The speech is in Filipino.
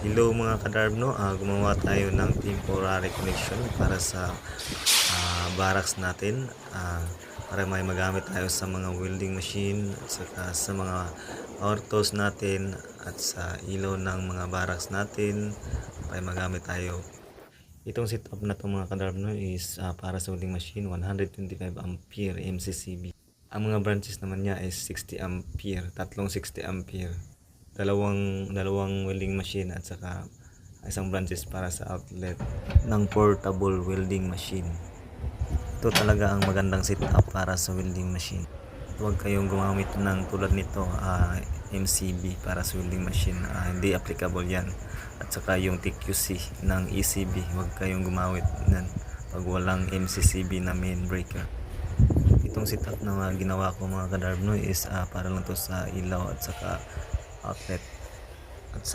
Hello mga kadarb, gumawa tayo ng temporary connection para sa barracks natin, para may magamit tayo sa mga welding machine at saka sa mga power tools natin at sa ilaw ng mga barracks natin para magamit tayo. Itong setup na to mga kadarb is para sa welding machine 125 ampere MCCB. Ang mga branches naman niya is 60 ampere, tatlong 60 ampere. Dalawang welding machine at saka isang branches para sa outlet ng portable welding machine. Ito talaga ang magandang setup para sa welding machine. Huwag kayong gumamit ng tulad nito, MCB para sa welding machine, hindi applicable yan. At saka yung TQC ng ECB, huwag kayong gumamit nan pag walang MCCB na main breaker. Itong setup na ginawa ko mga kadarb is para lang to sa ilaw at saka outlet.